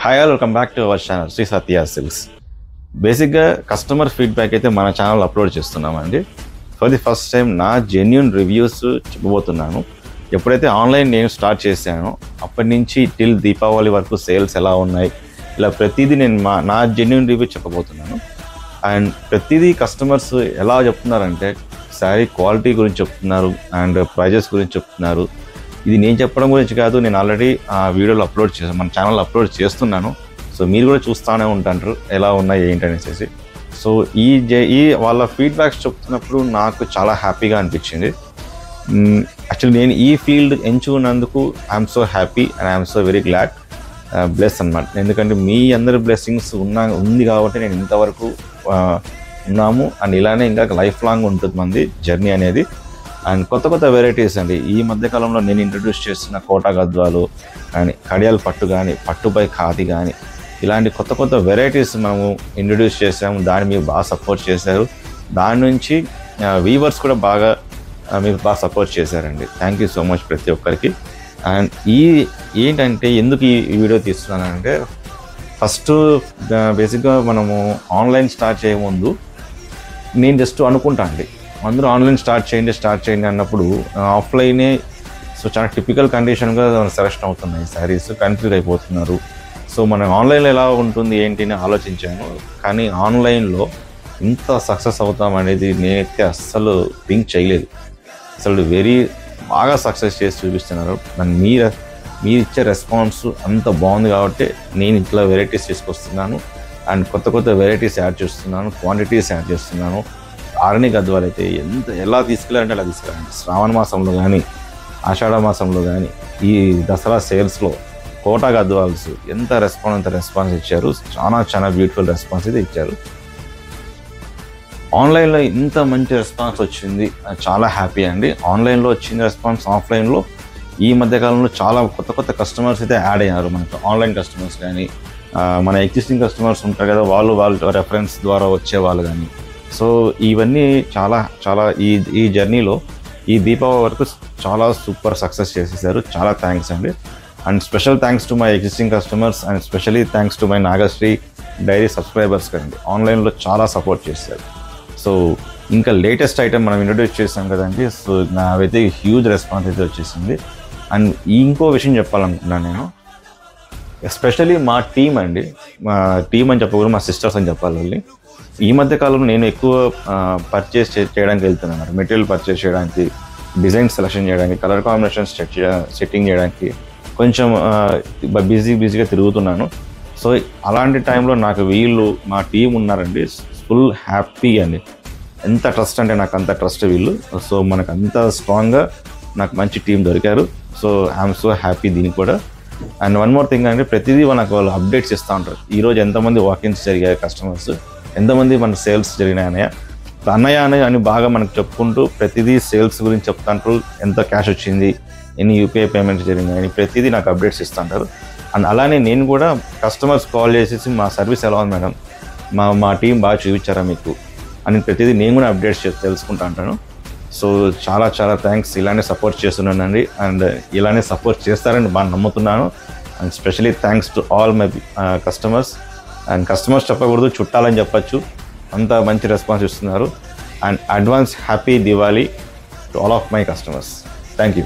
Hi all, welcome back to our channel Shri Satya silks. బేసిక్గా customer feedback అయితే మన channel upload చేస్తున్నామండి. ఫర్ ది ఫస్ట్ టైం నా genuine reviews చెప్పబోతున్నాను. ఎప్పుడైతే ఆన్లైన్ నేను స్టార్ట్ చేశానో అప్పటి నుంచి టిల్ దీపావళి వరకు సేల్స్ ఎలా ఉన్నాయి, ఇలా ప్రతిదీ నేను నా జెన్యూన్ రివ్యూ చెప్పబోతున్నాను. అండ్ ప్రతిదీ కస్టమర్స్ ఎలా చెప్తున్నారంటే శారీ క్వాలిటీ గురించి చెప్తున్నారు అండ్ ప్రైజెస్ గురించి చెప్తున్నారు. ఇది నేను చెప్పడం గురించి కాదు, నేను ఆల్రెడీ ఆ వీడియోలో అప్లోడ్ చేశాను, మన ఛానల్లో అప్లోడ్ చేస్తున్నాను. సో మీరు కూడా చూస్తూనే ఉంటారు ఎలా ఉన్నాయి ఏంటనేసి. సో ఈ వాళ్ళ ఫీడ్బ్యాక్స్ చెప్తున్నప్పుడు నాకు చాలా హ్యాపీగా అనిపించింది. యాక్చువల్లీ నేను ఈ ఫీల్డ్ ఎంచుకున్నందుకు I'm so happy and I'm so very glad, bless అనమాట. ఎందుకంటే మీ అందరి బ్లెస్సింగ్స్ ఉంది కాబట్టి నేను ఇంతవరకు ఉన్నాము. అండ్ ఇలానే ఇంకా లైఫ్ లాంగ్ ఉంటుంది మంది జర్నీ అనేది. అండ్ కొత్త కొత్త వెరైటీస్ అండి, ఈ మధ్యకాలంలో నేను ఇంట్రడ్యూస్ చేస్తున్న కోటా గద్వాలు కానీ, కడియాల్ పట్టు కానీ, పట్టుపై ఖాదీ కానీ, ఇలాంటి కొత్త కొత్త వెరైటీస్ మనము ఇంట్రడ్యూస్ చేసాము. దాన్ని మీరు బాగా సపోర్ట్ చేశారు. దాని నుంచి వీవర్స్ కూడా మీరు బాగా సపోర్ట్ చేశారండి. థ్యాంక్ యూ సో మచ్ ప్రతి ఒక్కరికి. అండ్ ఏంటంటే ఎందుకు ఈ వీడియో తీస్తున్నానంటే, ఫస్ట్ బేసిక్గా మనము ఆన్లైన్ స్టార్ట్ చేయముందు నేను జస్ట్ అనుకుంటా అండి, అందరూ ఆన్లైన్ స్టార్ట్ చేయండి అన్నప్పుడు ఆఫ్లైనే సో చాలా టిపికల్ కండిషన్గా సెలెక్షన్ అవుతున్నాయి శారీస్, కన్ఫ్యూజ్ అయిపోతున్నారు. సో మనం ఆన్లైన్లో ఎలా ఉంటుంది ఏంటి అని ఆలోచించాను. కానీ ఆన్లైన్లో ఇంత సక్సెస్ అవుతామనేది నేనైతే అస్సలు థింక్ చేయలేదు. అసలు బాగా సక్సెస్ చేసి చూపిస్తున్నారు. మీరు ఇచ్చే రెస్పాన్స్ అంత బాగుంది కాబట్టి నేను ఇట్లా వెరైటీస్ తీసుకొస్తున్నాను. అండ్ కొత్త కొత్త వెరైటీస్ యాడ్ చేస్తున్నాను, క్వాంటిటీస్ యాడ్ చేస్తున్నాను. ఆరణి గద్వాలు అయితే ఎలా తీసుకెళ్ళాలంటే అలా తీసుకెళ్ళండి. శ్రావణ మాసంలో కానీ, ఆషాఢ మాసంలో కానీ, ఈ దసరా సేల్స్లో కోటా గద్వాల్స్ ఎంత రెస్పాన్స్ ఇచ్చారు. చాలా బ్యూటిఫుల్ రెస్పాన్స్ అయితే ఇచ్చారు. ఆన్లైన్లో ఇంత మంచి రెస్పాన్స్ వచ్చింది, చాలా హ్యాపీ అండి. ఆన్లైన్లో వచ్చిన రెస్పాన్స్ ఆఫ్లైన్లో ఈ మధ్యకాలంలో చాలా కొత్త కస్టమర్స్ అయితే యాడ్ అయ్యారు మనకు. ఆన్లైన్ కస్టమర్స్ కానీ, మన ఎగ్జిస్టింగ్ కస్టమర్స్ ఉంటారు కదా, వాళ్ళ రెఫరెన్స్ ద్వారా వచ్చేవాళ్ళు కానీ. సో ఇవన్నీ చాలా ఈ జర్నీలో ఈ దీపావళి వరకు చాలా సూపర్ సక్సెస్ చేసేసారు. చాలా థ్యాంక్స్ అండి. And special thanks to my existing customers and specially thanks to my Nagasri diary subscribers కండి. ఆన్లైన్లో చాలా సపోర్ట్ చేశారు. సో ఇంకా లేటెస్ట్ ఐటమ్ మనం ఇంట్రడ్యూస్ చేసాం కదండి. సో నావైతే హ్యూజ్ రెస్పాన్స్ అయితే వచ్చేసింది. అండ్ ఇంకో విషయం చెప్పాలనుకున్నాను నేను, ఎస్పెషలీ మా టీం అండి. మా టీం అని చెప్పకూడదు, మా సిస్టర్స్ అని చెప్పాలి. ఈ మధ్యకాలంలో నేను ఎక్కువ పర్చేస్ చేయడానికి వెళ్తున్నాను. మెటీరియల్ పర్చేస్ చేయడానికి, డిజైన్ సెలెక్షన్ చేయడానికి, కలర్ కాంబినేషన్స్ సెట్టింగ్ చేయడానికి కొంచెం బిజీగా తిరుగుతున్నాను. సో అలాంటి టైంలో నాకు మా టీం ఉన్నారండి. ఫుల్ హ్యాపీ అండి. ఎంత ట్రస్ట్ అంటే నాకు అంత ట్రస్ట్ వీళ్ళు. సో మనకు అంత స్ట్రాంగ్గా నాకు మంచి టీం దొరికారు. సో ఐఎమ్ సో హ్యాపీ దీనికి కూడా. అండ్ వన్ మోర్ థింగ్ అంటే, ప్రతిదీ మనకు వాళ్ళు అప్డేట్స్ ఇస్తూ ఉంటారు. ఈరోజు ఎంతమంది వాకిన్స్ జరిగాయి కస్టమర్స్, ఎంతమంది మన సేల్స్ జరిగినాయి అన్నయ్య అని బాగా మనకు చెప్పుకుంటూ ప్రతిదీ సేల్స్ గురించి చెప్తాంటారు. ఎంత క్యాష్ వచ్చింది, ఎన్ని యూపీఐ పేమెంట్స్ జరిగినాయని ప్రతిదీ నాకు అప్డేట్స్ ఇస్తుంటారు. అండ్ అలానే నేను కూడా కస్టమర్స్ కాల్ చేసేసి మా సర్వీస్ ఎలా ఉంది మేడం, మా టీం బాగా చూపించారా మీకు అని ప్రతిదీ నేను కూడా అప్డేట్స్ తెలుసుకుంటా ఉంటాను. సో చాలా థ్యాంక్స్. ఇలానే సపోర్ట్ చేస్తున్నానండి. అండ్ ఇలానే సపోర్ట్ చేస్తారని బాగా నమ్ముతున్నాను. And specially thanks to all my customers. And customers చెప్పకూడదు, చుట్టాలని చెప్పచ్చు, అంత మంచి రెస్పాన్స్ ఇస్తున్నారు. And advance happy Diwali to all of my customers. Thank you.